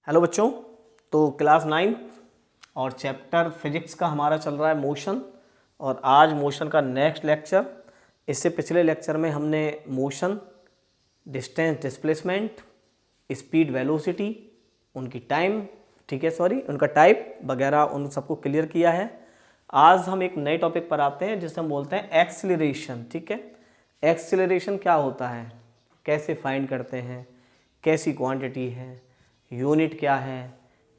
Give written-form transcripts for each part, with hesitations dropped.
Hello बच्चों। तो class 9 और चैप्टर फिजिक्स का हमारा चल रहा है मोशन। और आज मोशन का नेक्स्ट लेक्चर। इससे पिछले लेक्चर में हमने motion, distance displacement, speed velocity, उनकी टाइम, ठीक है सॉरी उनका टाइप वगैरह उन सबको क्लियर किया है। आज हम एक नए टॉपिक पर आते हैं जिसे हम बोलते हैं एक्सीलरेशन। ठीक है, एक्सीलरेशन क्या होता है, कैसे फाइंड करते हैं, कैसी क्वांटिटी है, यूनिट क्या है,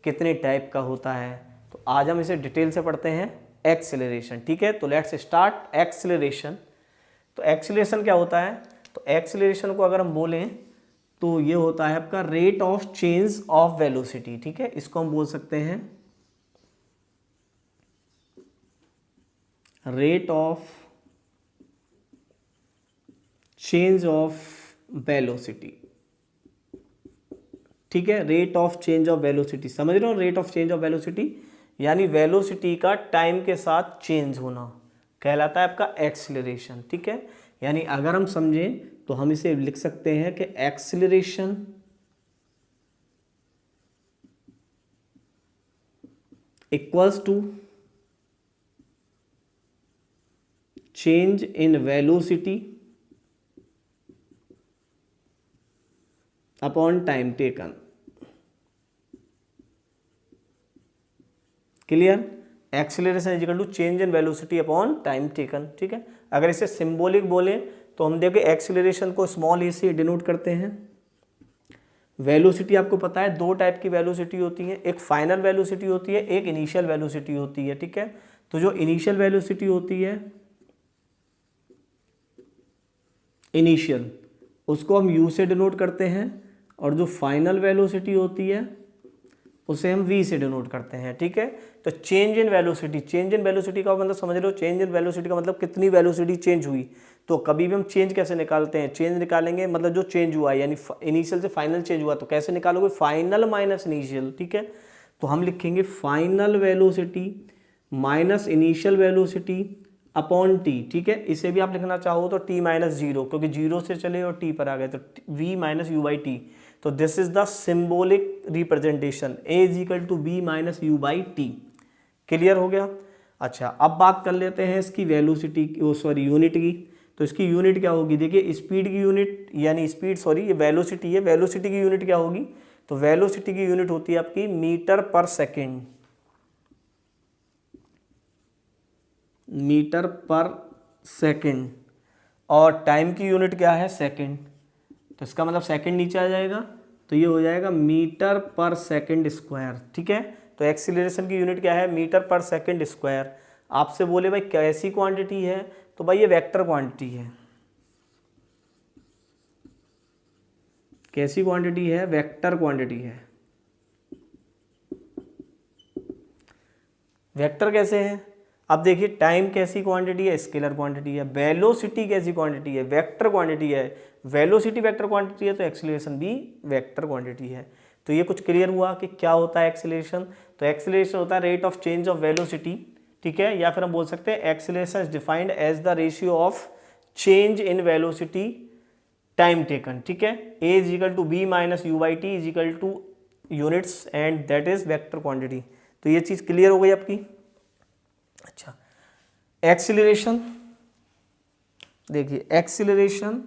कितने टाइप का होता है। तो आज हम इसे डिटेल से पढ़ते हैं एक्सीलरेशन। ठीक है, तो लेट्स स्टार्ट एक्सीलरेशन। तो एक्सीलरेशन क्या होता है, तो एक्सीलरेशन को अगर हम बोलें तो ये होता है आपका rate of change of velocity. ठीक है, इसको हम बोल सकते हैं rate of change of velocity. ठीक है, rate of change of velocity, समझ रहे हो, rate of change of velocity यानी वेलोसिटी का टाइम के साथ चेंज होना कहलाता है आपका एक्सीलरेशन। ठीक है, यानी अगर हम समझें तो हम इसे लिख सकते हैं कि acceleration equals to change in velocity upon time taken. Clear, acceleration is equal to change in velocity upon time taken. ठीक है, अगर इसे सिंबॉलिक बोले तो हम देखें एक्सीलरेशन को स्मॉल ए से डिनोट करते हैं। वेलोसिटी आपको पता है दो टाइप की वेलोसिटी होती है, एक फाइनल वेलोसिटी होती है, एक इनिशियल वेलोसिटी होती है। ठीक है, तो जो इनिशियल वेलोसिटी होती है, इनिशियल, उसको हम यू से डिनोट करते हैं, और जो फाइनल वेलोसिटी होती है उसे हम v से डिनोट करते हैं। ठीक है, तो change in velocity, change in velocity का मतलब समझ लो, चेंज इन वेलोसिटी का मतलब कितनी वेलोसिटी चेंज हुई। तो कभी भी हम चेंज कैसे निकालते हैं, चेंज निकालेंगे मतलब जो चेंज हुआ यानी इनिशियल से फाइनल चेंज हुआ, तो कैसे निकालोगे, फाइनल माइनस इनिशियल। ठीक है, तो हम लिखेंगे final velocity minus initial velocity upon t. ठीक है, इसे भी आप लिखना चाहो तो टी माइनस जीरो, क्योंकि जीरो से चले और टी पर आ गए तो v minus u by t. तो this is the symbolic representation, a is equal to v minus u by t. Clear हो गया। अच्छा, अब बात कर लेते हैं इसकी वेलोसिटी सॉरी यूनिट की। तो इसकी यूनिट क्या होगी, देखिए स्पीड की यूनिट यानी स्पीड सॉरी ये वेलोसिटी है, वेलोसिटी की यूनिट क्या होगी, तो वेलोसिटी की यूनिट होती है आपकी metre per second, metre per second. और टाइम की यूनिट क्या है, सेकेंड, तो इसका मतलब सेकेंड नीचे आ जाएगा, तो ये हो जाएगा मीटर पर सेकेंड स्क्वायर। ठीक है, तो एक्सीलरेशन की यूनिट क्या है, मीटर पर सेकेंड स्क्वायर। आपसे बोले भाई कैसी क्वांटिटी है, तो भाई ये वेक्टर क्वांटिटी है। कैसी क्वांटिटी है, वेक्टर क्वांटिटी है। वेक्टर कैसे है, अब देखिए टाइम कैसी क्वांटिटी है, स्केलर क्वांटिटी है। वेलोसिटी कैसी क्वांटिटी है, वेक्टर क्वांटिटी है। वेलोसिटी वेक्टर क्वांटिटी है तो एक्सीलरेशन भी वेक्टर क्वांटिटी है। तो ये कुछ क्लियर हुआ कि क्या होता है एक्सीलरेशन। तो एक्सीलरेशन होता है rate of change of velocity. ठीक है, या फिर हम बोल सकते हैं acceleration is defined as the ratio of change in velocity time taken. ठीक है, a is equal to v minus u by t is equal to units and that is vector quantity. तो ये चीज क्लियर हो गई आपकी। अच्छा, acceleration देखिए, acceleration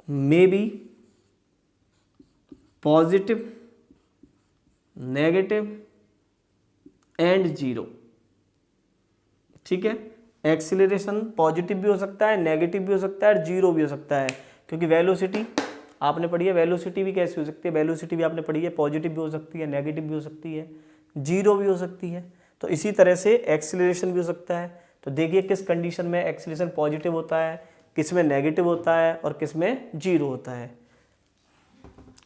may be positive, negative and zero. ठीक है, एक्सीलरेशन पॉजिटिव भी हो सकता है, नेगेटिव भी हो सकता है और जीरो भी हो सकता है, क्योंकि वेलोसिटी आपने पढ़ी है, वेलोसिटी भी कैसी हो सकती है, वेलोसिटी भी आपने पढ़ी है, पॉजिटिव भी हो सकती है, नेगेटिव भी हो सकती है, जीरो भी हो सकती है। तो इसी तरह से एक्सीलरेशन भी हो सकता है। तो देखिए किस कंडीशन में एक्सीलरेशन पॉजिटिव होता है, किस में नेगेटिव होता है और किस में जीरो होता है।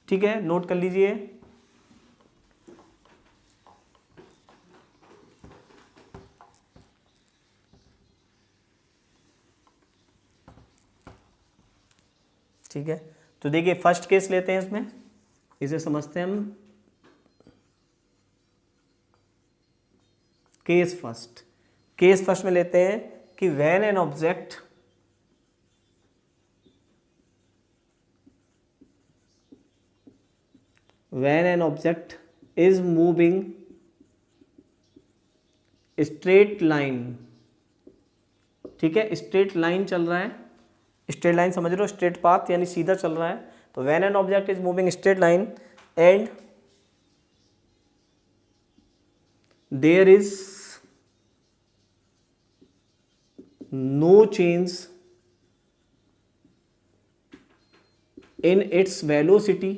ठीक है, नोट कर लीजिए। ठीक है, तो देखिए फर्स्ट केस लेते हैं, इसमें इसे समझते हैं हम। केस फर्स्ट में लेते हैं कि when an object when an object is moving straight line, ठीक है, स्ट्रेट लाइन चल रहा है, स्ट्रेट लाइन समझ रहे हो, स्ट्रेट पाथ यानी सीधा चल रहा है। तो when an object is moving straight line and there is no change in its velocity,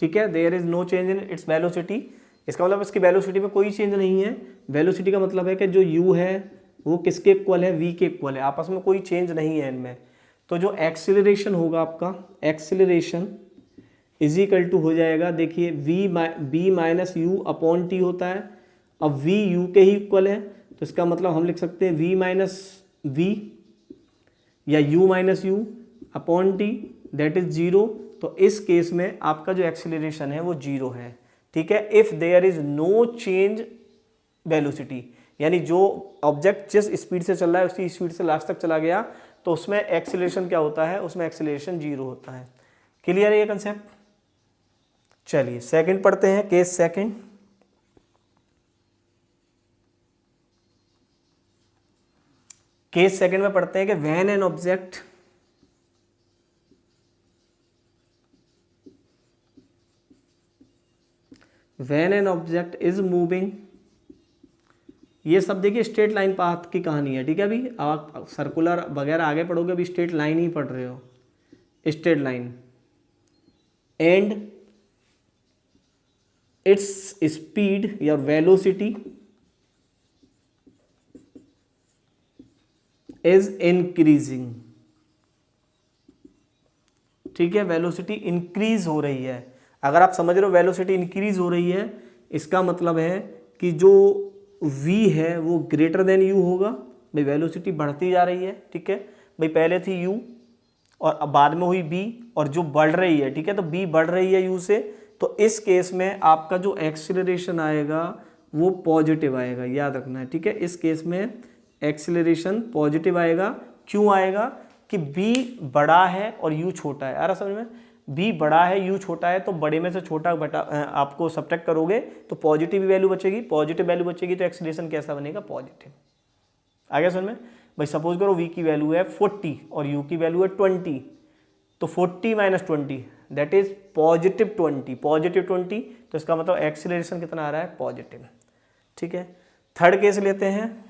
ठीक है, there is no change in its velocity, इसका मतलब इसकी वेलोसिटी में कोई चेंज नहीं है। वेलोसिटी का मतलब है कि जो u है वो किसके इक्वल है, v के इक्वल है, आपस में कोई चेंज नहीं है इनमें। तो जो एक्सीलरेशन होगा आपका, एक्सीलरेशन इज इक्वल टू हो जाएगा, देखिए b minus you upon T होता है। अब v u के ही इक्वल है, तो इसका मतलब हम लिख सकते हैं v माइनस वी या u minus you upon T, that is zero. तो इस केस में आपका जो एक्सीलरेशन है वो जीरो है, ठीक है। If there is no change velocity, यानी जो ऑब्जेक्ट जिस स्पीड से चल रहा है उसी स्पीड से लास्ट तक चला गया, तो उसमें एक्सीलरेशन क्या होता है, उसमें एक्सीलरेशन जीरो होता है। क्लियर है ये कंसेप्ट? चलिए सेकंड पढ़ते हैं, केस सेकंड। केस सेकंड में पढ़ते हैं कि when an object is moving, ये सब देखिए स्ट्रेट लाइन पाथ की कहानी है, ठीक है। अभी आप सर्कुलर वगैरह आगे पढ़ोगे, अभी स्ट्रेट लाइन ही पढ़ रहे हो, straight line and its speed या वेलोसिटी इज इंक्रीजिंग, ठीक है, वेलोसिटी इंक्रीज हो रही है। अगर आप समझ रहे हो वेलोसिटी इंक्रीज हो रही है, इसका मतलब है कि जो v है वो ग्रेटर देन u होगा, भाई वेलोसिटी बढ़ती जा रही है, ठीक है। भाई पहले थी u और अब बाद में हुई b, और जो बढ़ रही है, ठीक है, तो b बढ़ रही है u से, तो इस केस में आपका जो एक्सीलरेशन आएगा वो पॉजिटिव आएगा, याद रखना है, ठीक है। इस केस में एक्सीलरेशन पॉजिटिव आएगा। क्यों आएगा? कि b बड़ा है और u छोटा है। आ रहा समझ में? b बड़ा है, u छोटा है, तो बड़े में से छोटा बटा आपको सब्ट्रैक्ट करोगे तो पॉजिटिव वैल्यू बचेगी, पॉजिटिव वैल्यू बचेगी तो एक्सीलरेशन कैसा बनेगा? पॉजिटिव। आ गया समझ में? भाई सपोज करो v की वैल्यू है 40 और u की वैल्यू है 20, तो 40 minus 20 that is positive 20, positive 20, तो इसका मतलब एक्सीलरेशन कितना आ रहा है? पॉजिटिव, ठीक है। थर्ड केस लेते हैं।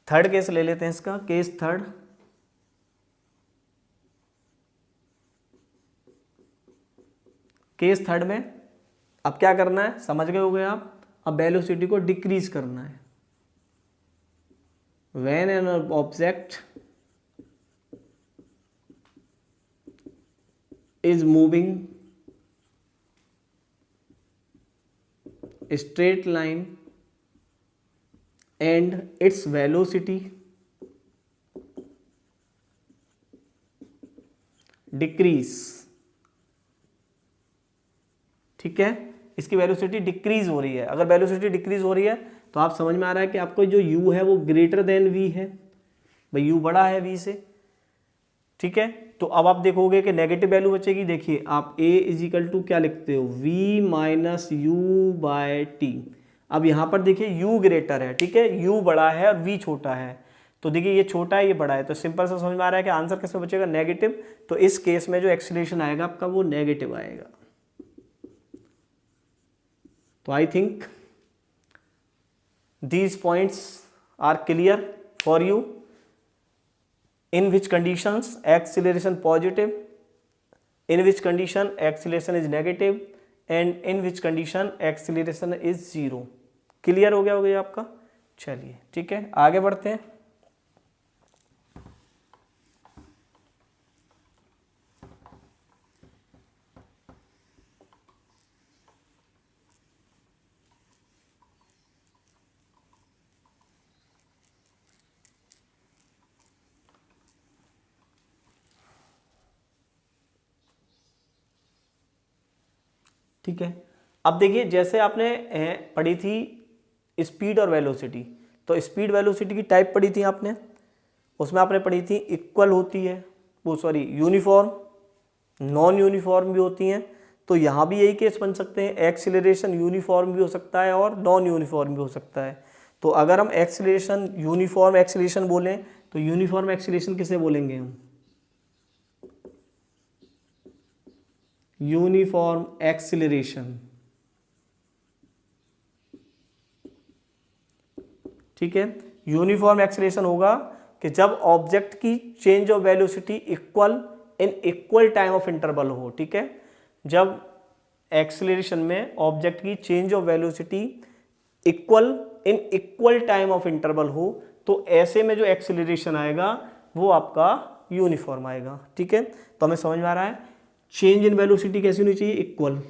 थर्ड केस ले लेते हैं इसका, केस थर्ड। केस थर्ड में अब क्या करना है, समझ गए होंगे आप। अब वेलोसिटी को डिक्रीज करना है। When an object is moving straight line and its velocity decrease, ठीक है, इसकी वेलोसिटी डिक्रीज हो रही है। अगर वेलोसिटी डिक्रीज हो रही है तो आप समझ में आ रहा है कि आपको जो u है वो ग्रेटर देन v है, भाई u बड़ा है v से, ठीक है। तो अब आप देखोगे कि नेगेटिव वैल्यू बचेगी। देखिए आप a इज इक्वल टू क्या लिखते हो, v minus u by t. अब यहाँ पर देखिए u ग्रेटर है, ठीक है, u बड़ा है और v छोटा है, तो देखिए ये छोटा है ये बड़ा है, तो सिंपल सा समझ में आ रहा है कि आंसर किसमें बचेगा? नेगेटिव। तो इस केस में जो एक्सीलरेशन आएगा आपका वो नेगेटिव आएगा। तो I think these points are clear for you. In which conditions acceleration positive, in which condition acceleration is negative, and in which condition acceleration is zero. Clear हो गया होगा आपका? चलिए ठीक है, आगे बढ़ते हैं। ठीक है। अब देखिए जैसे आपने पढ़ी थी स्पीड और वेलोसिटी, तो स्पीड वेलोसिटी की टाइप पढ़ी थी आपने, उसमें आपने पढ़ी थी इक्वल होती है, वो सॉरी यूनिफॉर्म, नॉन यूनिफॉर्म भी होती हैं। तो यहाँ भी यही केस बन सकते हैं, एक्सीलरेशन यूनिफॉर्म भी हो सकता है और नॉन यूनिफॉर्म भी हो सकता है। तो अगर हम एक्सीलरेशन यूनिफॉर्म एक्सीलरेशन बोलें तो यूनिफॉर्म एक्सीलरेशन किसे बोलेंगे हम? यूनिफॉर्म एक्सीलरेशन, ठीक है। यूनिफॉर्म एक्सीलरेशन होगा कि जब ऑब्जेक्ट की change of velocity equal in equal time of interval हो, ठीक है। जब एक्सीलरेशन में ऑब्जेक्ट की change of velocity equal in equal time of interval हो, तो ऐसे में जो एक्सीलरेशन आएगा वो आपका यूनिफॉर्म आएगा, ठीक है। तो हमें समझ में आ रहा है चेंज इन वेलोसिटी कैसी होनी चाहिए? इक्वल।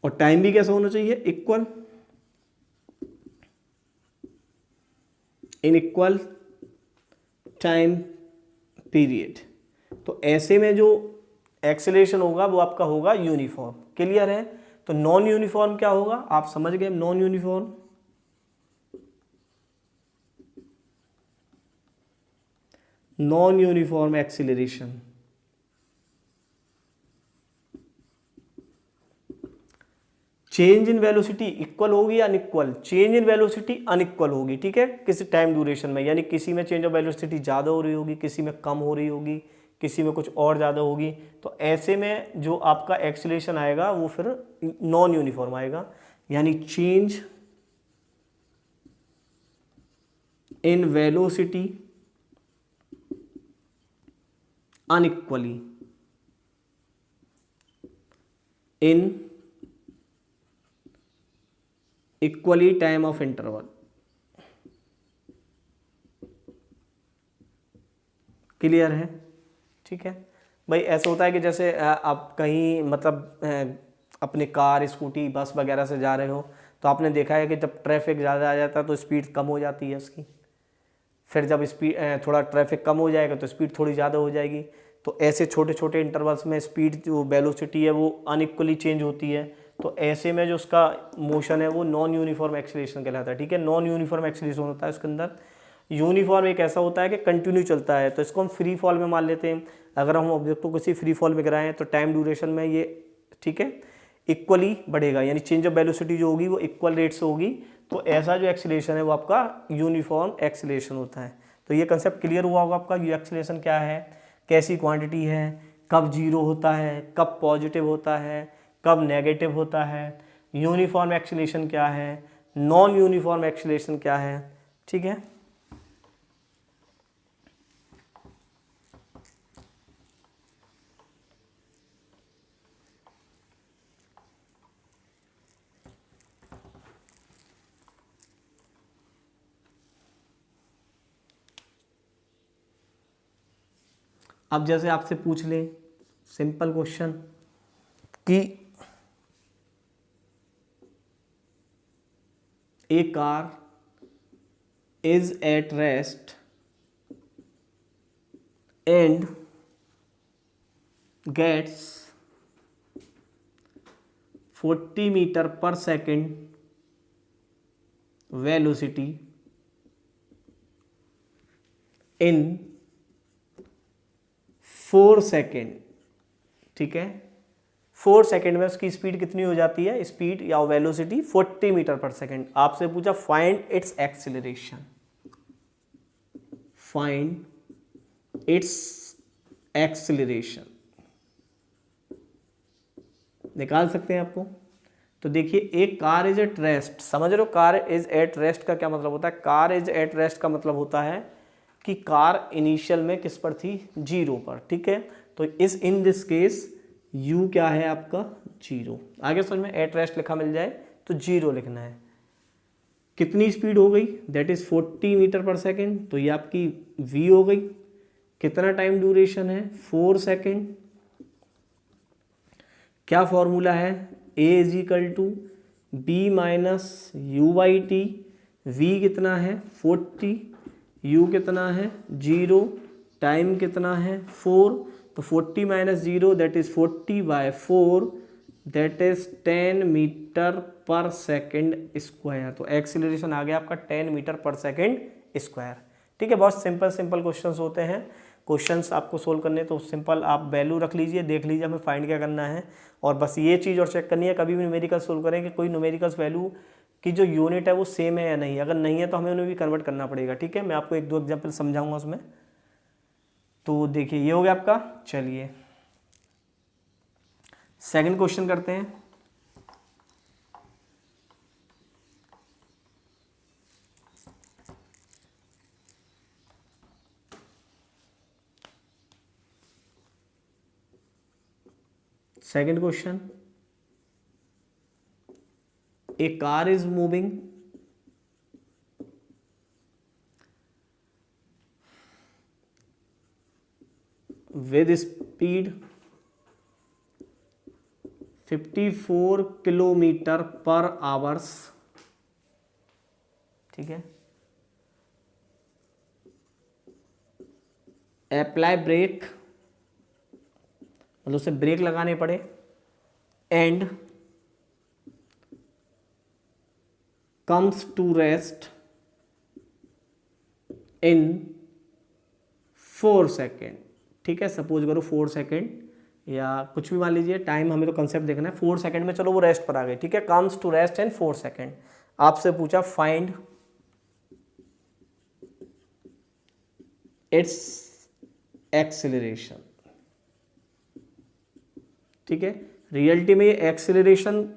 और टाइम भी कैसा होना चाहिए? Equal, in equal time period. तो ऐसे में जो एक्सेलरेशन होगा वो आपका होगा यूनिफॉर्म। क्लियर है? तो नॉन यूनिफॉर्म क्या होगा? आप समझ गए। Non uniform, non uniform acceleration, change in velocity equal होगी या unequal? Change in velocity unequal होगी, ठीक है, किसी टाइम ड्यूरेशन में, यानी किसी में चेंज ऑफ वेलोसिटी ज़्यादा हो रही होगी, किसी में कम हो रही होगी, किसी में कुछ और ज़्यादा होगी। तो ऐसे में जो आपका एक्सीलरेशन आएगा वो फिर नॉन यूनिफॉर्म आएगा, यानी change in velocity unequally in equally time of interval. Clear है? ठीक है भाई। ऐसा होता है कि जैसे आप कहीं मतलब अपने कार, स्कूटी, बस वगैरह से जा रहे हो, तो आपने देखा है कि जब ट्रैफिक ज़्यादा आ जाता है तो स्पीड कम हो जाती है उसकी, फिर जब स्पीड थोड़ा ट्रैफिक कम हो जाएगा तो स्पीड थोड़ी ज़्यादा हो जाएगी। तो ऐसे छोटे छोटे इंटरवल्स में स्पीड जो वेलोसिटी है वो अनइक्वली चेंज होती है। तो ऐसे में जो उसका मोशन है वो नॉन यूनिफॉर्म एक्सीलरेशन कहलाता है, ठीक है। नॉन यूनिफॉर्म एक्सीलरेशन होता है उसके अंदर। यूनिफॉर्म एक ऐसा होता है कि कंटिन्यू चलता है, तो इसको हम फ्री फॉल में मान लेते हैं। अगर हम ऑब्जेक्ट को किसी फ्री फॉल में गिराएं तो टाइम ड्यूरेशन में ये, ठीक है, इक्वली बढ़ेगा, यानी चेंज ऑफ वेलोसिटी जो होगी वो इक्वल रेट से होगी। तो ऐसा जो एक्सीलरेशन है वो आपका यूनिफॉर्म एक्सीलरेशन होता है। तो ये कंसेप्ट क्लियर हुआ होगा आपका। ये एक्सीलरेशन क्या है, कैसी क्वांटिटी है, कब जीरो होता है, कब पॉजिटिव होता है, कब नेगेटिव होता है, यूनिफॉर्म एक्सीलरेशन क्या है, नॉन यूनिफॉर्म एक्सीलरेशन क्या है, ठीक है। अब जैसे आपसे पूछ ले सिंपल क्वेश्चन कि a car is at rest and gets 40 meter per second velocity in 4 second, ठीक है। 4 सेकेंड में उसकी स्पीड कितनी हो जाती है? स्पीड या वेलोसिटी 40 मीटर पर सेकेंड। आपसे पूछा find its acceleration, find its acceleration, निकाल सकते हैं आपको। तो देखिए एक कार इज एट रेस्ट, समझ रहे हो कार इज एट रेस्ट का क्या मतलब होता है? कार इज एट रेस्ट का मतलब होता है कि कार इनिशियल में किस पर थी? जीरो पर, ठीक है। तो इस इन दिस केस u क्या है आपका? जीरो। आगे समझ में एट रेस्ट लिखा मिल जाए तो जीरो लिखना है। कितनी स्पीड हो गई? That is 40 metre per second. तो ये आपकी v हो गई। कितना टाइम ड्यूरेशन है? 4 सेकेंड। क्या फॉर्मूला है? a is equal to b minus u by t. v कितना है? 40, u कितना है 0, टाइम कितना है 4, तो 40 minus 0 that is 40/4 that is 10 metre per second square. तो एक्सीलरेशन आ गया आपका 10 मीटर पर सेकेंड स्क्वायर। ठीक है, बहुत सिंपल सिंपल क्वेश्चंस होते हैं। क्वेश्चंस आपको सोल्व करने तो सिंपल आप वैल्यू रख लीजिए, देख लीजिए हमें फाइंड क्या करना है, और बस ये चीज़ और चेक करनी है कभी भी न्यूमेरिकल सोल्व करें कि कोई न्यूमेरिकल्स वैल्यू की जो यूनिट है वो सेम है या नहीं। अगर नहीं है तो हमें उन्हें भी कन्वर्ट करना पड़ेगा। ठीक है, मैं आपको एक दो एग्जाम्पल समझाऊंगा उसमें। तो देखिए ये हो गया आपका। चलिए सेकंड क्वेश्चन करते हैं। Second question, a car is moving with speed 54 kilometre per hours. ठीक है, अप्लाई ब्रेक मतलब उसे ब्रेक लगाने पड़े, and comes to rest in 4 second. ठीक है, सपोज करो 4 सेकेंड या कुछ भी मान लीजिए, टाइम हमें तो कंसेप्ट देखना है। 4 सेकेंड में चलो वो रेस्ट पर आ गए। ठीक है, comes to rest in 4 second. आपसे पूछा फाइंड इट्स एक्सेलरेशन। ठीक है, रियलिटी में ये एक्सेलरेशन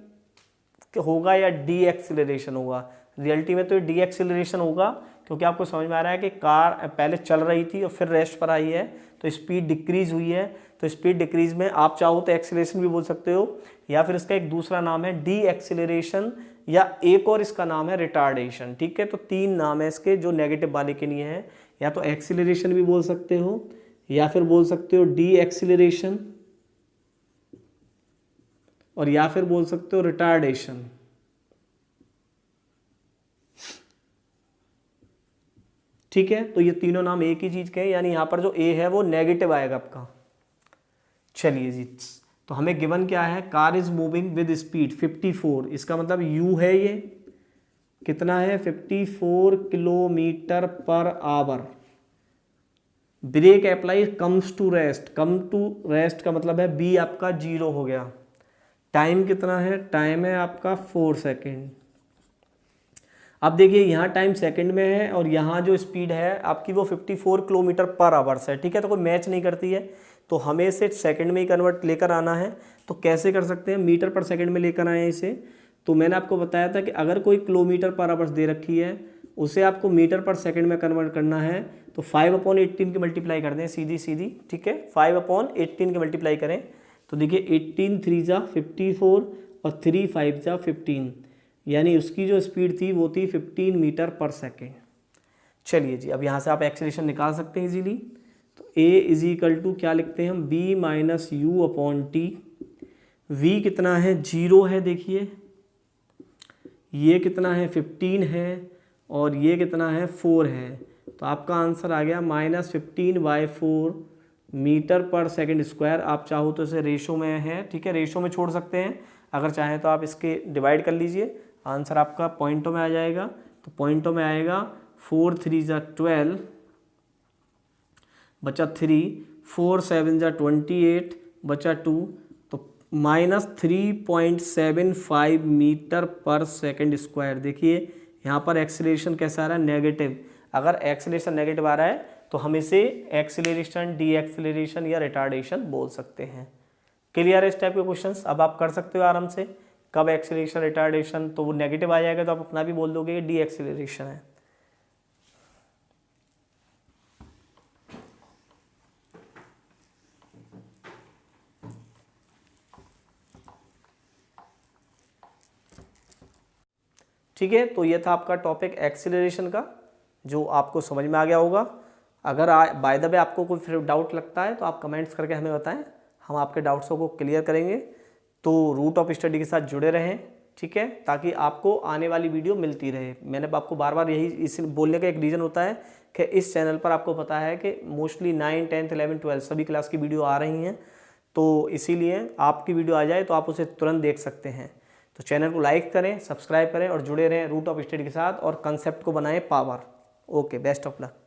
होगा या डी एक्सेलरेशन होगा। रियलिटी में तो ये डी एक्सेलरेशन होगा, क्योंकि आपको समझ में आ रहा है कि कार पहले चल रही थी और फिर रेस्ट पर आई है, तो स्पीड डिक्रीज हुई है। तो स्पीड डिक्रीज में आप चाहो तो एक्सेलरेशन भी बोल सकते हो, या फिर इसका एक दूसरा नाम है डी एक्सेलरेशन, या एक और इसका नाम है रिटार्डेशन। ठीक है, तो 3 नाम है इसके जो नेगेटिव वाले के लिए हैं। या तो एक्सेलरेशन भी बोल सकते हो, या फिर बोल सकते हो डी एक्सेलरेशन, और या फिर बोल सकते हो रिटार्डेशन। ठीक है, तो ये तीनों नाम एक ही चीज के हैं, यानी यहां पर जो ए है वो नेगेटिव आएगा आपका। चलिए जी, तो हमें गिवन क्या है, car is moving with speed 54, इसका मतलब यू है, ये कितना है 54 kilometre per hour. Brake apply comes to rest, come to rest का मतलब है बी आपका 0 हो गया। टाइम कितना है, टाइम है आपका 4 सेकेंड। अब देखिए यहाँ टाइम सेकंड में है और यहाँ जो स्पीड है आपकी वो 54 किलोमीटर पर आवर्स है। ठीक है, तो कोई मैच नहीं करती है, तो हमें इसे सेकंड में ही कन्वर्ट लेकर आना है। तो कैसे कर सकते हैं, मीटर पर सेकंड में लेकर आए इसे। तो मैंने आपको बताया था कि अगर कोई किलोमीटर पर आवर्स दे रखी है, उसे आपको मीटर पर सेकंड में कन्वर्ट करना है, तो 5/18 की मल्टीप्लाई कर दें सीधी सीधी। ठीक है, 5/18 की मल्टीप्लाई करें, तो देखिए 18 3 जा 54 और 3 5 जा 15, यानी उसकी जो स्पीड थी वो थी 15 मीटर पर सेकेंड। चलिए जी, अब यहाँ से आप एक्सेलरेशन निकाल सकते हैं इजीली। तो a इज इक्वल टू क्या लिखते हैं हम, b minus you upon T. v कितना है 0 है, देखिए ये कितना है 15 है, और ये कितना है 4 है। तो आपका आंसर आ गया -15/4 मीटर पर सेकेंड स्क्वायर। आप चाहो तो इसे रेशो में है, ठीक है, रेशो में छोड़ सकते हैं। अगर चाहें तो आप इसके डिवाइड कर लीजिए, आंसर आपका पॉइंटों में आ जाएगा। तो पॉइंटों में आएगा 4 3 जा 12 बचा 3, 4 7 जा 28 बचा 2, तो -3.75 मीटर पर सेकेंड स्क्वायर। देखिए यहाँ पर एक्सेलरेशन कैसा आ रहा है, नेगेटिव। अगर एक्सेलरेशन नेगेटिव आ रहा है तो हम इसे एक्सेलरेशन, डी एक्सेलरेशन या रिटार्डेशन बोल सकते हैं। क्लियर है इस टाइप के क्वेश्चंस, अब आप कर सकते हो आराम से। कब एक्सेलरेशन, रिटार्डेशन, तो वो नेगेटिव आ जाएगा तो आप अपना भी बोल दोगे डी एक्सेलरेशन है। ठीक है, तो ये था आपका टॉपिक एक्सेलरेशन का, जो आपको समझ में आ गया होगा। अगर बाय द वे आपको कोई फिर डाउट लगता है तो आप कमेंट्स करके हमें बताएं, हम आपके डाउट्सों को क्लियर करेंगे। तो रूट ऑफ स्टडी के साथ जुड़े रहें। ठीक है, ताकि आपको आने वाली वीडियो मिलती रहे। मैंने आपको बार बार यही इस बोलने का एक रीज़न होता है कि इस चैनल पर आपको पता है कि मोस्टली 9, 10, 11, 12 सभी क्लास की वीडियो आ रही हैं, तो इसीलिए आपकी वीडियो आ जाए तो आप उसे तुरंत देख सकते हैं। तो चैनल को लाइक करें, सब्सक्राइब करें और जुड़े रहें रूट ऑफ स्टडी के साथ और कंसेप्ट को बनाएं power. Okay, best of luck.